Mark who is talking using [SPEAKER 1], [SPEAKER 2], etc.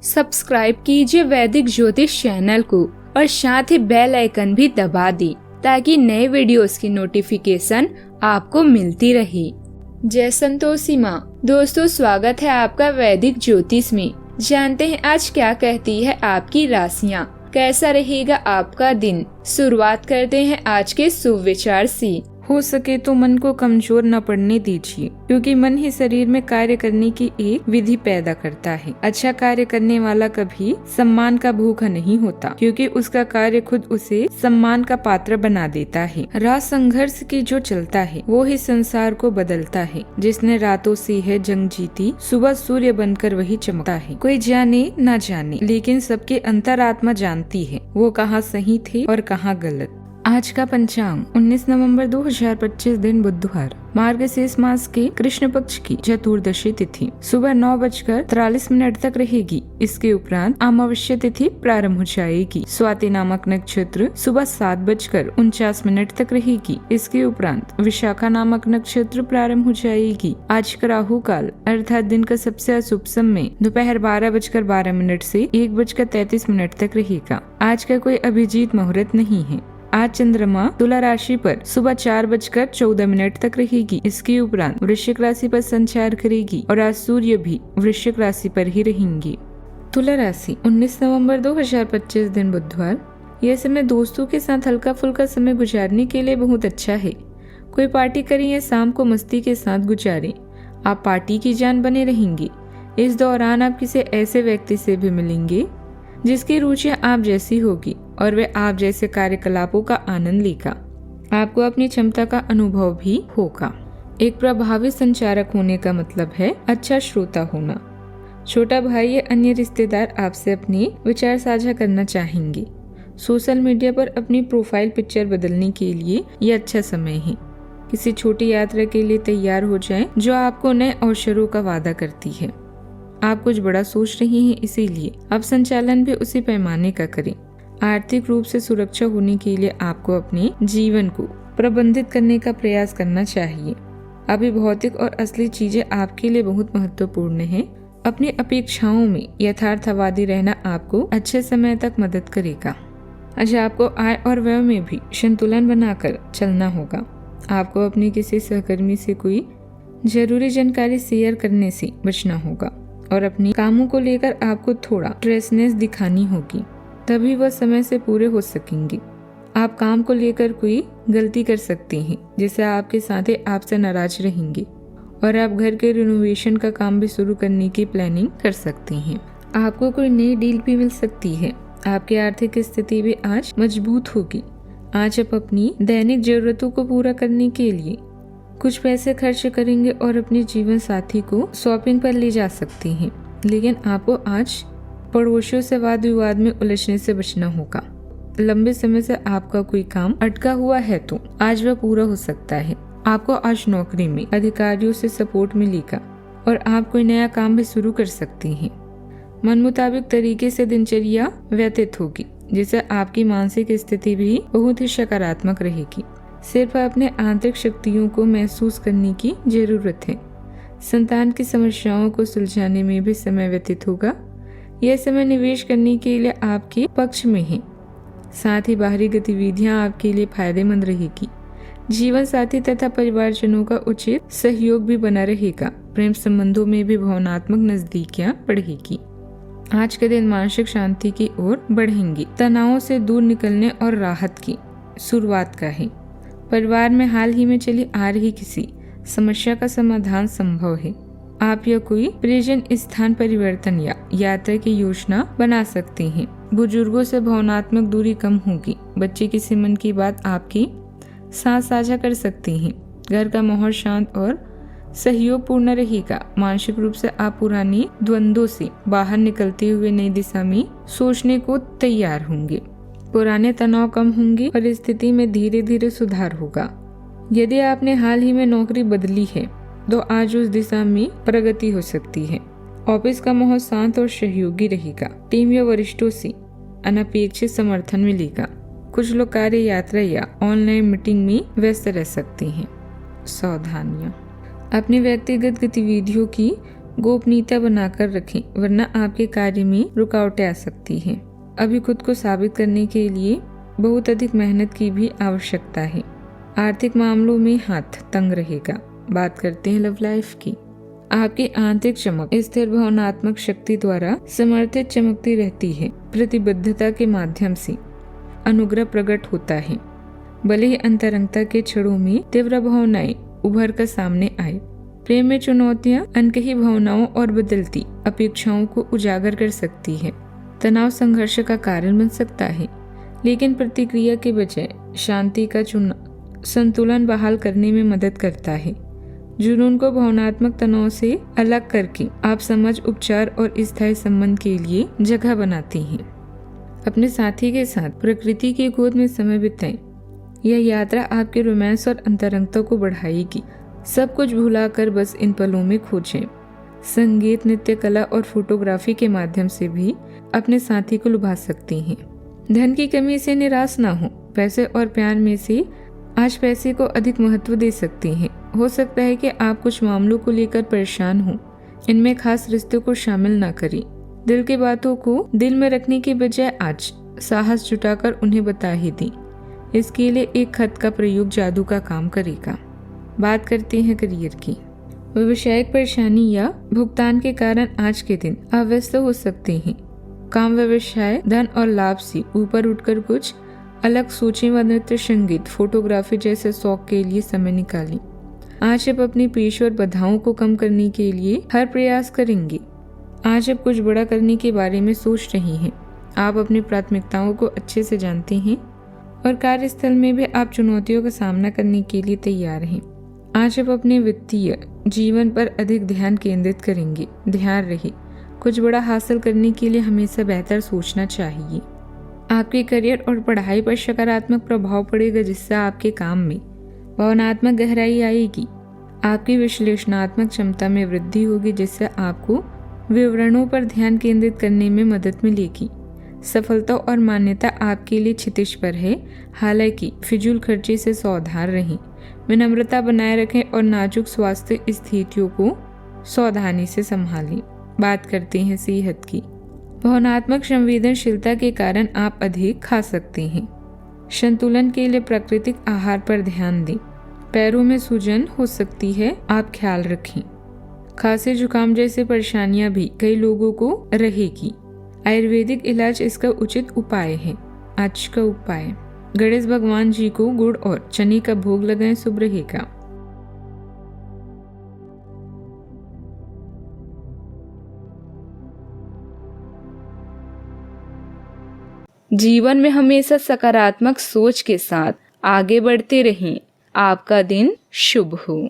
[SPEAKER 1] Subscribe कीजिए वैदिक ज्योतिष चैनल को और साथ ही बेल आइकन भी दबा दी ताकि नए वीडियोस की नोटिफिकेशन आपको मिलती रहे। जय संतोषी माँ। दोस्तों, स्वागत है आपका वैदिक ज्योतिष में। जानते हैं आज क्या कहती है आपकी राशियाँ, कैसा रहेगा आपका दिन। शुरुआत करते हैं आज के शुभ विचार से। हो सके तो मन को कमजोर न पड़ने दीजिए, क्योंकि मन ही शरीर में कार्य करने की एक विधि पैदा करता है। अच्छा कार्य करने वाला कभी सम्मान का भूखा नहीं होता, क्योंकि उसका कार्य खुद उसे सम्मान का पात्र बना देता है। रात संघर्ष की जो चलता है वो ही संसार को बदलता है। जिसने रातों से है जंग जीती, सुबह सूर्य बनकर वही चमकता है। कोई जाने न जाने, लेकिन सबके अंतरात्मा जानती है वो कहाँ सही थे और कहाँ गलत। आज का पंचांग 19 नवंबर 2025 दिन बुधवार, मार्गशीर्ष मास के कृष्ण पक्ष की चतुर्दशी तिथि सुबह 9:43 तक रहेगी। इसके उपरांत अमावस्या तिथि प्रारंभ हो जाएगी। स्वाति नामक नक्षत्र सुबह 7:49 तक रहेगी। इसके उपरांत विशाखा नामक नक्षत्र प्रारंभ हो जाएगी। आज का राहु काल अर्थात दिन का सबसे अशुभ समय दोपहर 12:12 से 1:33 तक रहेगा। आज का कोई अभिजीत मुहूर्त नहीं है। आज चंद्रमा तुला राशि पर सुबह 4:14 तक रहेगी। इसके उपरांत वृश्चिक राशि पर संचार करेगी और आज सूर्य भी वृश्चिक राशि पर ही रहेंगे। तुला राशि 19 नवंबर 2025 दिन बुधवार, यह समय दोस्तों के साथ हल्का फुल्का समय गुजारने के लिए बहुत अच्छा है। कोई पार्टी करें या शाम को मस्ती के साथ गुजारें। आप पार्टी की जान बने रहेंगे। इस दौरान आप किसी ऐसे व्यक्ति से भी मिलेंगे जिसकी रुचियां आप जैसी होगी और वे आप जैसे कार्यकलापों का आनंद लेगा। आपको अपनी क्षमता का अनुभव भी होगा। एक प्रभावी संचारक होने का मतलब है अच्छा श्रोता होना। छोटा भाई या अन्य रिश्तेदार आपसे अपने विचार साझा करना चाहेंगे। सोशल मीडिया पर अपनी प्रोफाइल पिक्चर बदलने के लिए यह अच्छा समय है। किसी छोटी यात्रा के लिए तैयार हो जाएं जो आपको नए अवसरों का वादा करती है। आप कुछ बड़ा सोच रही हैं, इसीलिए अब संचालन भी उसी पैमाने का करें। आर्थिक रूप से सुरक्षा होने के लिए आपको अपने जीवन को प्रबंधित करने का प्रयास करना चाहिए। अभी भौतिक और असली चीजें आपके लिए बहुत महत्वपूर्ण हैं। अपनी अपेक्षाओं में यथार्थवादी रहना आपको अच्छे समय तक मदद करेगा। आज आपको आय और व्यय में भी संतुलन बनाकर चलना होगा। आपको अपने किसी सहकर्मी से कोई जरूरी जानकारी शेयर करने से बचना होगा और अपने कामों को लेकर आपको थोड़ा स्ट्रेसनेस दिखानी होगी, तभी वह समय से पूरे हो सकेंगे। आप काम को लेकर कोई गलती कर सकते हैं जिससे आपके साथी आपसे नाराज रहेंगे और आप घर के रिनोवेशन का काम भी शुरू करने की प्लानिंग कर सकते हैं। आपको कोई नई डील भी मिल सकती है। आपकी आर्थिक स्थिति भी आज मजबूत होगी। आज आप अपनी दैनिक जरूरतों को पूरा करने के लिए कुछ पैसे खर्च करेंगे और अपने जीवन साथी को शॉपिंग पर ले जा सकते हैं, लेकिन आपको आज पड़ोसियों से वाद विवाद में उलझने से बचना होगा। लंबे समय से आपका कोई काम अटका हुआ है तो आज वह पूरा हो सकता है। आपको आज नौकरी में अधिकारियों से सपोर्ट मिलेगा और आप कोई नया काम भी शुरू कर सकते हैं। मन मुताबिक तरीके से दिनचर्या व्यतीत होगी, जिससे आपकी मानसिक स्थिति भी बहुत ही सकारात्मक रहेगी। सिर्फ अपने आंतरिक शक्तियों को महसूस करने की जरूरत है। संतान की समस्याओं को सुलझाने में भी समय व्यतीत होगा। यह समय निवेश करने के लिए आपके पक्ष में है। साथ ही बाहरी गतिविधियां आपके लिए फायदेमंद रहेगी। जीवन साथी तथा परिवारजनों का उचित सहयोग भी बना रहेगा। प्रेम संबंधों में भी भावनात्मक नजदीकियां बढ़ेगी। आज के दिन मानसिक शांति की ओर बढ़ेंगी। तनावों से दूर निकलने और राहत की शुरुआत का है। परिवार में हाल ही में चली आ रही किसी समस्या का समाधान संभव है। आप या कोई प्रियजन स्थान परिवर्तन या यात्रा की योजना बना सकते हैं। बुजुर्गों से भावनात्मक दूरी कम होगी। बच्चे किसी मन की बात आपके साथ साझा कर सकते हैं। घर का माहौल शांत और सहयोग पूर्ण रहेगा। मानसिक रूप से आप पुरानी द्वंद्वों से बाहर निकलते हुए नई दिशा में सोचने को तैयार होंगे। पुराने तनाव कम होंगे और स्थिति में धीरे धीरे सुधार होगा। यदि आपने हाल ही में नौकरी बदली है तो आज उस दिशा में प्रगति हो सकती है। ऑफिस का माहौल शांत और सहयोगी रहेगा। टीम या वरिष्ठों से अनपेक्षित समर्थन मिलेगा। कुछ लोग कार्य यात्रा या ऑनलाइन मीटिंग में व्यस्त रह सकते हैं। सावधानियां। अपनी व्यक्तिगत गतिविधियों की
[SPEAKER 2] गोपनीयता बनाकर रखें, वरना आपके कार्य में रुकावटें आ सकती हैं। अभी खुद को साबित करने के लिए बहुत अधिक मेहनत की भी आवश्यकता है। आर्थिक मामलों में हाथ तंग रहेगा। बात करते हैं लव लाइफ की। आपकी आंतरिक चमक स्थिर भावनात्मक शक्ति द्वारा समर्थित चमकती रहती है। प्रतिबद्धता के माध्यम से अनुग्रह प्रकट होता है। भले ही अंतरंगता के क्षणों में तीव्र भावनाएं उभर कर सामने आए, प्रेम में चुनौतियां अनकही भावनाओं और बदलती अपेक्षाओं को उजागर कर सकती है। तनाव संघर्ष का कारण बन सकता है, लेकिन प्रतिक्रिया के बजाय शांति का चुनना संतुलन बहाल करने में मदद करता है। जुनून को भावनात्मक तनाव से अलग करके आप समझ, उपचार और स्थायी संबंध के लिए जगह बनाती हैं। अपने साथी के साथ प्रकृति की गोद में समय बिताएं। यह यात्रा आपके रोमांस और अंतरंगता को बढ़ाएगी। सब कुछ भुलाकर बस इन पलों में खोजें। संगीत, नृत्य कला और फोटोग्राफी के माध्यम से भी अपने साथी को लुभा सकती हैं। धन की कमी से निराश ना हो। पैसे और प्यार में से आज पैसे को अधिक महत्व दे सकती हैं। हो सकता है कि आप कुछ मामलों को लेकर परेशान हो। इनमें खास रिश्तों को शामिल ना करें। दिल की बातों को दिल में रखने के बजाय आज साहस जुटाकर उन्हें बता ही दें। इसके लिए एक खत का प्रयोग जादू का काम करेगा। बात करते हैं करियर की। व्यवसायिक परेशानी या भुगतान के कारण आज के दिन अव्यस्त हो सकते हैं। काम, व्यवसाय, धन और लाभ से ऊपर उठकर कुछ अलग सोचें व नृत्य, संगीत, फोटोग्राफी जैसे शौक के लिए समय निकालें। आज आप अपनी पेशेवर बाधाओं को कम करने के लिए हर प्रयास करेंगे। आज आप कुछ बड़ा करने के बारे में सोच रही हैं। आप अपनी प्राथमिकताओं को अच्छे से जानते हैं और कार्यस्थल में भी आप चुनौतियों का सामना करने के लिए तैयार हैं। आज आप अपने वित्तीय जीवन पर अधिक ध्यान केंद्रित करेंगे। ध्यान रहे, कुछ बड़ा हासिल करने के लिए हमेशा बेहतर सोचना चाहिए। आपके करियर और पढ़ाई पर सकारात्मक प्रभाव पड़ेगा, जिससे आपके काम में भावनात्मक गहराई आएगी। आपकी विश्लेषणात्मक क्षमता में वृद्धि होगी, जिससे आपको विवरणों पर ध्यान केंद्रित करने में मदद मिलेगी। सफलता और मान्यता आपके लिए क्षितिज पर है। हालांकि फिजूल खर्ची से सावधान रहें। विनम्रता बनाए रखें और नाजुक स्वास्थ्य स्थितियों को सावधानी से संभालें। बात करते हैं सेहत की। भावनात्मक संवेदनशीलता के कारण आप अधिक खा सकते हैं। संतुलन के लिए प्राकृतिक आहार पर ध्यान दें। पैरों में सूजन हो सकती है, आप ख्याल रखें। खांसी, जुकाम जैसे परेशानियां भी कई लोगों को रहेगी। आयुर्वेदिक इलाज इसका उचित उपाय है। आज का उपाय, गणेश भगवान जी को गुड़ और चने का भोग लगाएं, शुभ रहेगा।
[SPEAKER 1] जीवन में हमेशा सकारात्मक सोच के साथ आगे बढ़ते रहें। आपका दिन शुभ हो।